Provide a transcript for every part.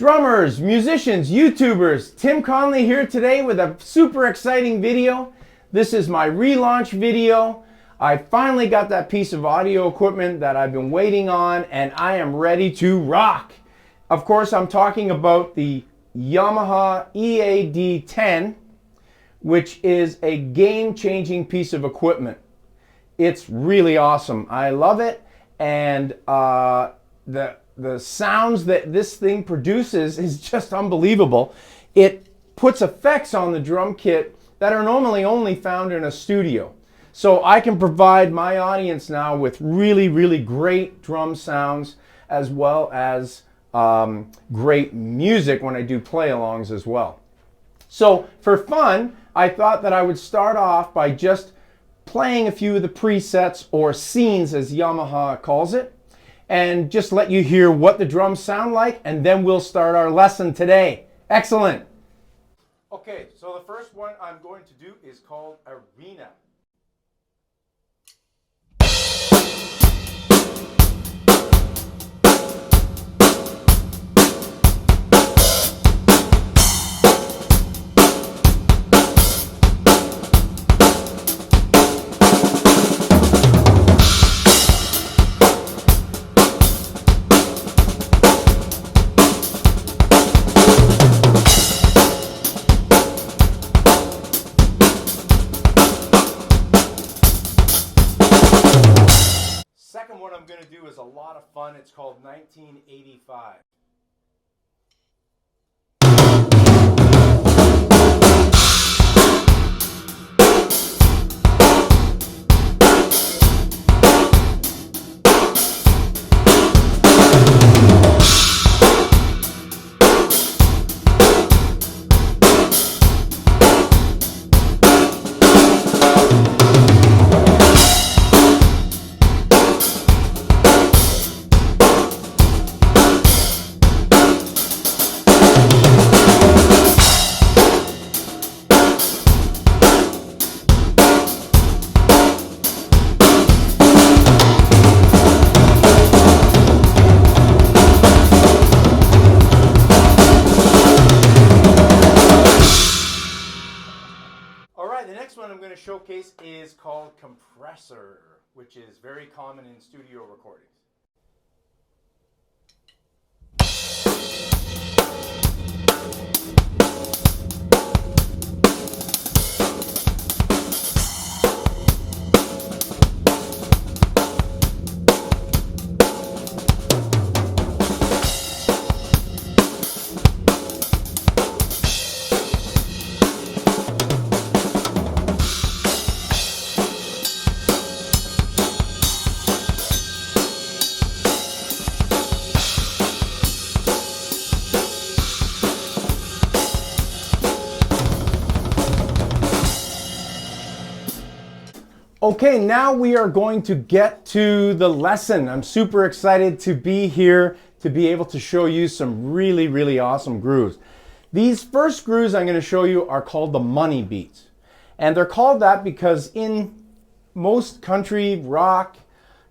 Drummers, musicians, YouTubers, Tim Connolly here today with a super exciting video. This is my relaunch video. I finally got that piece of audio equipment that I've been waiting on, and I am ready to rock. Of course, I'm talking about the Yamaha EAD10, which is a game-changing piece of equipment. It's really awesome. I love it, and the sounds that this thing produces is just unbelievable. It puts effects on the drum kit that are normally only found in a studio. So I can provide my audience now with really great drum sounds, as well as great music when I do play-alongs as well. So for fun, I thought that I would start off by just playing a few of the presets, or scenes as Yamaha calls it, and just let you hear what the drums sound like, and then we'll start our lesson today. Excellent. Okay, so the first one I'm going to do is called Arena. Second one I'm going to do is a lot of fun. It's called 1985. The next one I'm going to showcase is called Compressor, which is very common in studio recordings. Okay, now we are going to get to the lesson. I'm super excited to be here to be able to show you some really awesome grooves. These first grooves I'm going to show you are called the money beats. And they're called that because in most country, rock,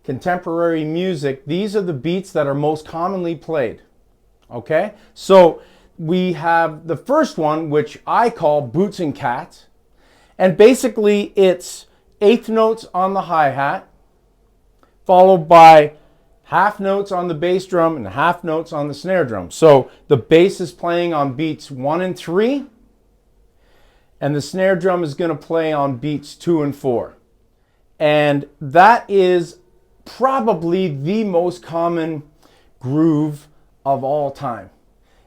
contemporary music, these are the beats that are most commonly played. Okay, so we have the first one, which I call Boots and Cats. And basically it's eighth notes on the hi-hat, followed by half notes on the bass drum and half notes on the snare drum. So the bass is playing on beats 1 and 3, and the snare drum is going to play on beats 2 and 4. And that is probably the most common groove of all time.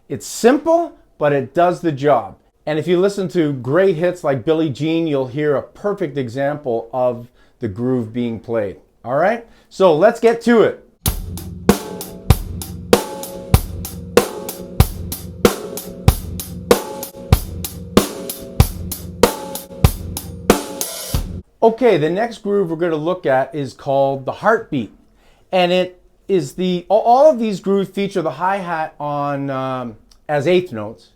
It's simple, but it does the job. And if you listen to great hits like Billie Jean, you'll hear a perfect example of the groove being played. All right, so let's get to it. Okay, the next groove we're going to look at is called the heartbeat. And it is all of these grooves feature the hi-hat on as eighth notes,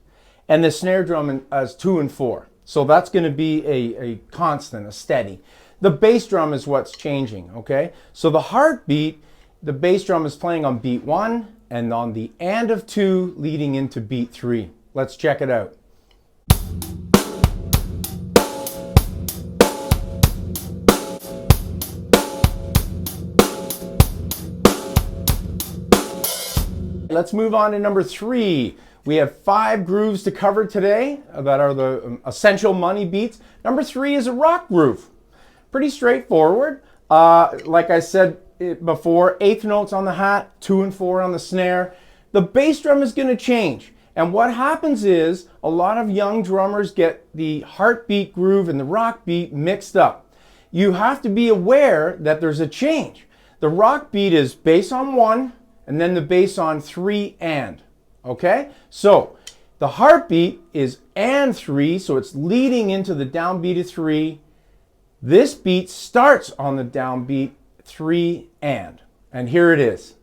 and the snare drum as 2 and 4. So that's going to be a constant, a steady. The bass drum is what's changing, okay? So the heartbeat, the bass drum is playing on beat 1, and on the and of 2 leading into beat 3. Let's check it out. Let's move on to number 3. We have 5 grooves to cover today that are the essential money beats. Number 3 is a rock groove. Pretty straightforward. Like I said before, 1/8 notes on the hat, 2 and 4 on the snare. The bass drum is going to change. And what happens is a lot of young drummers get the heartbeat groove and the rock beat mixed up. You have to be aware that there's a change. The rock beat is bass on 1 and then the bass on 3 and. Okay? So the heartbeat is and 3, so it's leading into the downbeat of 3. This beat starts on the downbeat 3 and. And here it is.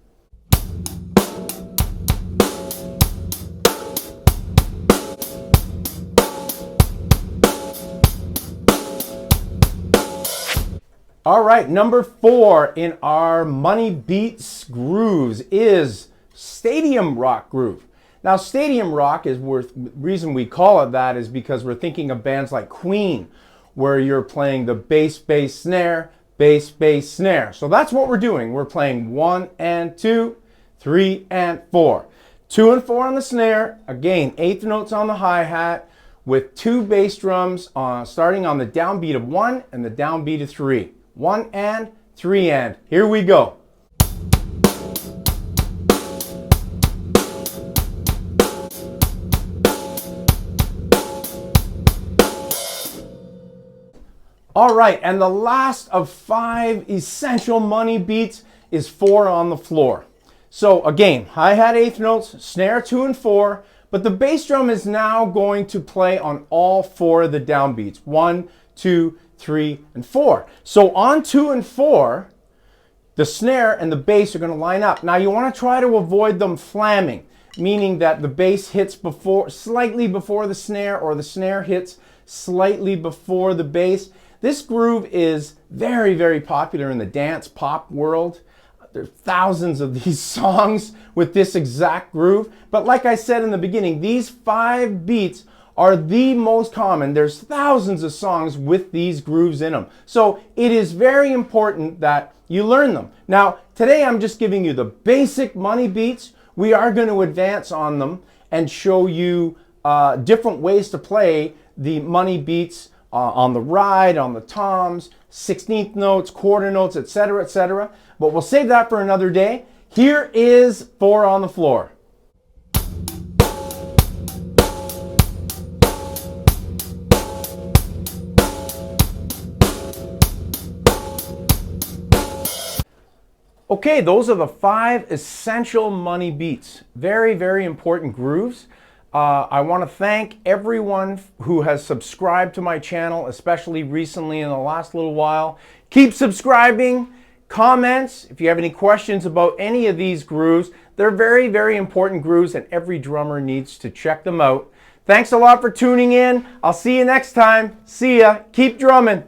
All right, number 4 in our money beats grooves is stadium rock groove. Now, stadium rock is reason we call it that is because we're thinking of bands like Queen, where you're playing the bass, bass, snare, bass, bass, snare. So that's what we're doing. We're playing 1 and 2, 3 and 4. 2 and 4 on the snare, again, 1/8 notes on the hi-hat with 2 bass drums starting on the downbeat of 1 and the downbeat of 3. 1 and 3 and. Here we go. All right, and the last of 5 essential money beats is 4 on the floor. So again, hi-hat 1/8 notes, snare 2 and 4, but the bass drum is now going to play on all 4 of the downbeats. 1, 2, 3, and 4. So on 2 and 4, the snare and the bass are going to line up. Now you want to try to avoid them flamming, meaning that the bass hits slightly before the snare, or the snare hits slightly before the bass. This groove is very, very popular in the dance pop world. There's thousands of these songs with this exact groove. But like I said in the beginning, these 5 beats are the most common. There's thousands of songs with these grooves in them. So it is very important that you learn them. Now, today I'm just giving you the basic money beats. We are going to advance on them and show you different ways to play the money beats on the ride, on the toms, 16th notes, quarter notes, etc., etc. But we'll save that for another day. Here is 4 on the floor. Okay, those are the 5 essential money beats. Very, very important grooves. I want to thank everyone who has subscribed to my channel, especially recently in the last little while. Keep subscribing, comments, if you have any questions about any of these grooves. They're very, very important grooves and every drummer needs to check them out. Thanks a lot for tuning in. I'll see you next time. See ya. Keep drumming.